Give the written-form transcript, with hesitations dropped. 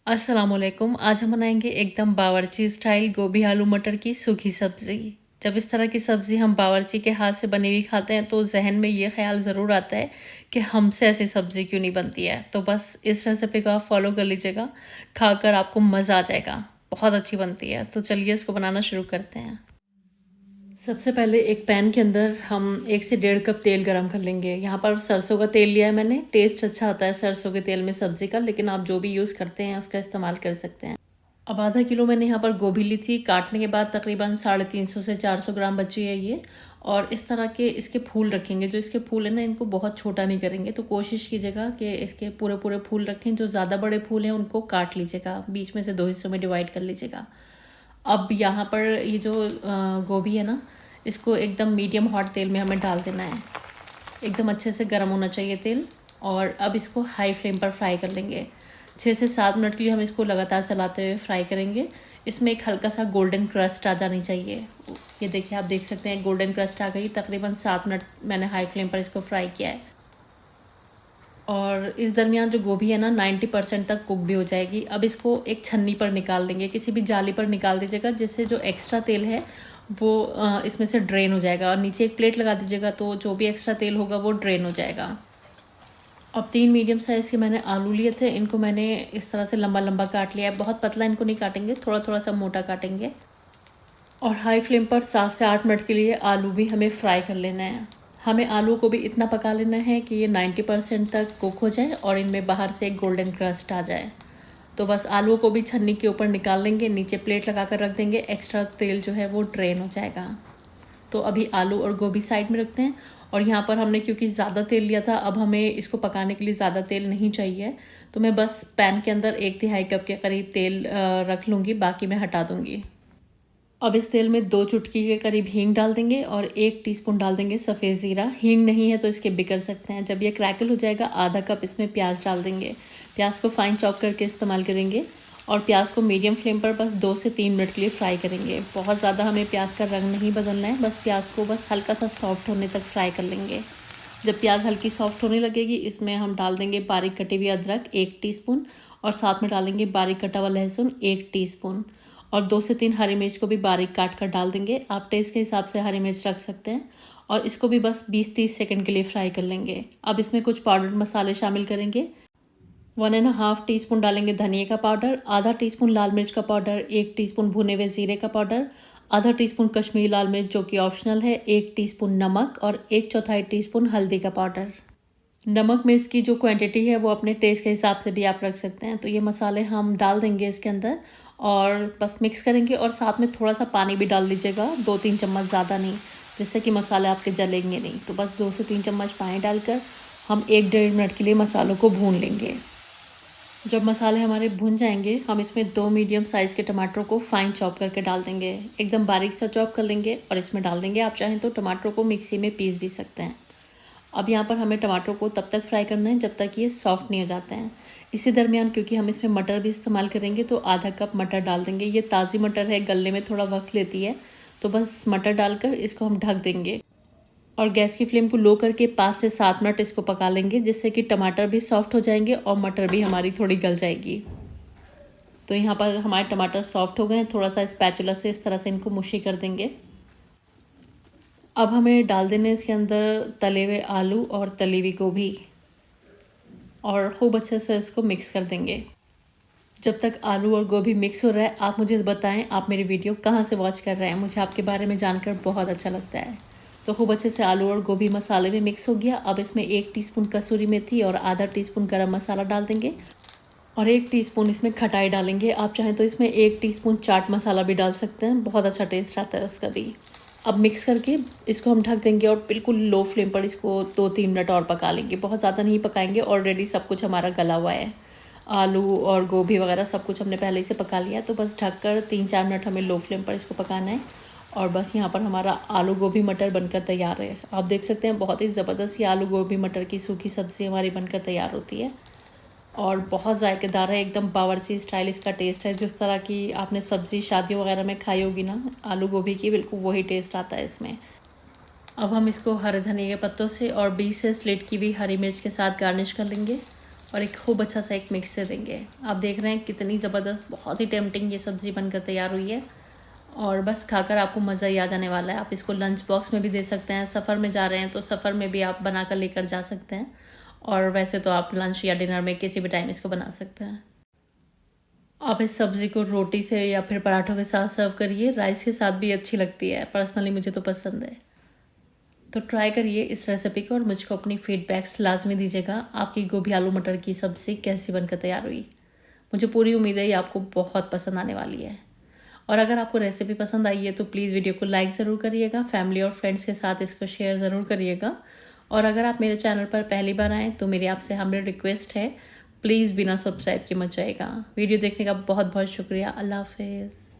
अस्सलामुअलैकुम। आज हम बनाएंगे एकदम बावर्ची स्टाइल गोभी आलू मटर की सूखी सब्ज़ी। जब इस तरह की सब्ज़ी हम बावर्ची के हाथ से बनी हुई खाते हैं तो जहन में ये ख्याल ज़रूर आता है कि हमसे ऐसी सब्ज़ी क्यों नहीं बनती है। तो बस इस रेसिपी को आप फॉलो कर लीजिएगा, खाकर आपको मज़ा आ जाएगा। बहुत अच्छी बनती है। तो चलिए इसको बनाना शुरू करते हैं। सबसे पहले एक पैन के अंदर हम 1 से 1.5 कप तेल गरम कर लेंगे। यहाँ पर सरसों का तेल लिया है मैंने। टेस्ट अच्छा आता है सरसों के तेल में सब्ज़ी का, लेकिन आप जो भी यूज़ करते हैं उसका इस्तेमाल कर सकते हैं। अब आधा किलो मैंने यहाँ पर गोभी ली थी। काटने के बाद तकरीबन 350 से 400 ग्राम बची है ये। और इस तरह के इसके फूल रखेंगे। जो इसके फूल है ना, इनको बहुत छोटा नहीं करेंगे। तो कोशिश कीजिएगा कि इसके पूरे पूरे फूल रखें। जो ज़्यादा बड़े फूल हैं उनको काट लीजिएगा, बीच में से 2 हिस्सों में डिवाइड कर लीजिएगा। अब यहाँ पर ये जो गोभी है ना, इसको एकदम मीडियम हॉट तेल में हमें डाल देना है। एकदम अच्छे से गर्म होना चाहिए तेल। और अब इसको हाई फ्लेम पर फ्राई कर लेंगे। 6 से 7 मिनट के लिए हम इसको लगातार चलाते हुए फ्राई करेंगे। इसमें एक हल्का सा गोल्डन क्रस्ट आ जानी चाहिए। ये देखिए, आप देख सकते हैं गोल्डन क्रस्ट आ गई। तकरीबन 7 मिनट मैंने हाई फ्लेम पर इसको फ्राई किया है। और इस दरमियान जो गोभी है ना 90% तक कुक भी हो जाएगी। अब इसको एक छन्नी पर निकाल लेंगे, किसी भी जाली पर निकाल दीजिएगा, जिससे जो एक्स्ट्रा तेल है वो इसमें से ड्रेन हो जाएगा। और नीचे एक प्लेट लगा दीजिएगा, तो जो भी एक्स्ट्रा तेल होगा वो ड्रेन हो जाएगा। अब 3 मीडियम साइज़ के मैंने आलू लिए थे। इनको मैंने इस तरह से लंबा लंबा काट लिया है। बहुत पतला इनको नहीं काटेंगे, थोड़ा थोड़ा सा मोटा काटेंगे। और हाई फ्लेम पर 7 से 8 मिनट के लिए आलू भी हमें फ्राई कर लेना है। हमें आलू को भी इतना पका लेना है कि ये 90% तक कुक हो जाए और इनमें बाहर से एक गोल्डन क्रस्ट आ जाए। तो बस आलू को भी छन्नी के ऊपर निकाल लेंगे, नीचे प्लेट लगा कर रख देंगे। एक्स्ट्रा तेल जो है वो ड्रेन हो जाएगा। तो अभी आलू और गोभी साइड में रखते हैं। और यहाँ पर हमने क्योंकि ज़्यादा तेल लिया था, अब हमें इसको पकाने के लिए ज़्यादा तेल नहीं चाहिए। तो मैं बस पैन के अंदर 1/3 कप के करीब तेल रख लूँगी, बाकी मैं हटा दूँगी। अब इस तेल में 2 चुटकी के करीब हींग डाल देंगे और 1 टीस्पून डाल देंगे सफ़ेद ज़ीरा। हींग नहीं है तो इसके भी कर सकते हैं। जब ये क्रैकल हो जाएगा, आधा कप इसमें प्याज डाल देंगे। प्याज को फाइन चॉप करके इस्तेमाल करेंगे। और प्याज को मीडियम फ्लेम पर बस 2 से 3 मिनट के लिए फ्राई करेंगे। बहुत ज़्यादा हमें प्याज का रंग नहीं बदलना है, बस प्याज को बस हल्का सा सॉफ्ट होने तक फ्राई कर लेंगे। जब प्याज हल्की सॉफ्ट होने लगेगी, इसमें हम डाल देंगे बारीक कटी हुई अदरक 1 टीस्पून। और साथ में डालेंगे बारीक कटा हुआ लहसुन 1 टीस्पून। और 2 से 3 हरी मिर्च को भी बारीक काट कर डाल देंगे। आप टेस्ट के हिसाब से हरी मिर्च रख सकते हैं। और इसको भी बस 20-30 सेकंड के लिए फ्राई कर लेंगे। अब इसमें कुछ पाउडर मसाले शामिल करेंगे। 1.5 टीस्पून डालेंगे धनिया का पाउडर, आधा टीस्पून लाल मिर्च का पाउडर, 1 टीस्पून भुने हुए ज़ीरे का पाउडर, आधा टीस्पून कश्मीरी लाल मिर्च जो कि ऑप्शनल है, 1 टीस्पून नमक और 1/4 टीस्पून हल्दी का पाउडर। नमक मिर्च की जो क्वांटिटी है वो अपने टेस्ट के हिसाब से भी आप रख सकते हैं। तो ये मसाले हम डाल देंगे इसके अंदर और बस मिक्स करेंगे। और साथ में थोड़ा सा पानी भी डाल दीजिएगा, 2-3 चम्मच, ज़्यादा नहीं, जिससे कि मसाले आपके जलेंगे नहीं। तो बस 2 से 3 चम्मच पानी डालकर हम 1-1.5 मिनट के लिए मसालों को भून लेंगे। जब मसाले हमारे भुन जाएंगे, हम इसमें 2 मीडियम साइज़ के टमाटरों को फाइन चॉप करके डाल देंगे। एकदम बारीक सा चॉप कर लेंगे और इसमें डाल देंगे। आप चाहें तो टमाटरों को मिक्सी में पीस भी सकते हैं। अब यहाँ पर हमें टमाटरों को तब तक फ्राई करना है जब तक ये सॉफ्ट नहीं हो जाते हैं। इसी दरमियान क्योंकि हम इसमें मटर भी इस्तेमाल करेंगे, तो आधा कप मटर डाल देंगे। ये ताज़ी मटर है, गलने में थोड़ा वक्त लेती है। तो बस मटर डालकर इसको हम ढक देंगे। और गैस की फ्लेम को लो करके 5 से 7 मिनट इसको पका लेंगे, जिससे कि टमाटर भी सॉफ्ट हो जाएंगे और मटर भी हमारी थोड़ी गल जाएगी। तो यहाँ पर हमारे टमाटर सॉफ्ट हो गए हैं। थोड़ा सा स्पैचुला से इस तरह से इनको मुशी कर देंगे। अब हमें डाल देने इसके अंदर तले हुए आलू और तली हुई गोभी और खूब अच्छे से इसको मिक्स कर देंगे। जब तक आलू और गोभी मिक्स हो रहा है, आप मुझे बताएं आप मेरी वीडियो कहाँ से वॉच कर रहे हैं। मुझे आपके बारे में जानकर बहुत अच्छा लगता है। तो खूब अच्छे से आलू और गोभी मसाले में मिक्स हो गया। अब इसमें 1 टीस्पून कसूरी मेथी और आधा टीस्पून गरम मसाला डाल देंगे। और 1 टीस्पून इसमें खटाई डालेंगे। आप चाहें तो इसमें 1 टीस्पून चाट मसाला भी डाल सकते हैं, बहुत अच्छा टेस्ट आता है उसका भी। अब मिक्स करके इसको हम ढक देंगे और बिल्कुल लो फ्लेम पर इसको 2-3 मिनट और पका लेंगे। बहुत ज़्यादा नहीं पकाएंगे, ऑलरेडी सब कुछ हमारा गला हुआ है। आलू और गोभी वगैरह सब कुछ हमने पहले ही से पका लिया। तो बस ढककर 3-4 मिनट हमें लो फ्लेम पर इसको पकाना है। और बस यहाँ पर हमारा आलू गोभी मटर बनकर तैयार है। आप देख सकते हैं बहुत ही ज़बरदस्त ये आलू गोभी मटर की सूखी सब्ज़ी हमारी बनकर तैयार होती है। और बहुत जायकेदार है, एकदम बावर्ची स्टाइल इसका टेस्ट है। जिस तरह की आपने सब्ज़ी शादियों वगैरह में खाई होगी ना आलू गोभी की, बिल्कुल वही टेस्ट आता है इसमें। अब हम इसको हरे धनिया के पत्तों से और बीच से स्लिट की हुई हरी मिर्च के साथ गार्निश कर लेंगे। और एक खूब अच्छा सा एक मिक्स से देंगे। आप देख रहे हैं कितनी ज़बरदस्त, बहुत ही टेम्पटिंग ये सब्ज़ी बनकर तैयार हुई है और बस खाकर आपको मज़ा ही आ जाने वाला है। आप इसको लंच बॉक्स में भी दे सकते हैं, सफ़र में जा रहे हैं तो सफ़र में भी आप बनाकर लेकर जा सकते हैं, और वैसे तो आप लंच या डिनर में किसी भी टाइम इसको बना सकते हैं। आप इस सब्ज़ी को रोटी से या फिर पराठों के साथ सर्व करिए, राइस के साथ भी अच्छी लगती है, पर्सनली मुझे तो पसंद है। तो ट्राई करिए इस रेसिपी को और मुझको अपनी फीडबैक्स लाजमी दीजिएगा, आपकी गोभी आलू मटर की सब्ज़ी कैसी बनकर तैयार हुई। मुझे पूरी उम्मीद है ये आपको बहुत पसंद आने वाली है। और अगर आपको रेसिपी पसंद आई है तो प्लीज़ वीडियो को लाइक ज़रूर करिएगा, फैमिली और फ्रेंड्स के साथ इसको शेयर ज़रूर करिएगा। और अगर आप मेरे चैनल पर पहली बार आएँ तो मेरी आपसे हम्बल रिक्वेस्ट है, प्लीज़ बिना सब्सक्राइब के मत जाइएगा। वीडियो देखने का बहुत बहुत शुक्रिया। अल्लाह हाफ़िज़।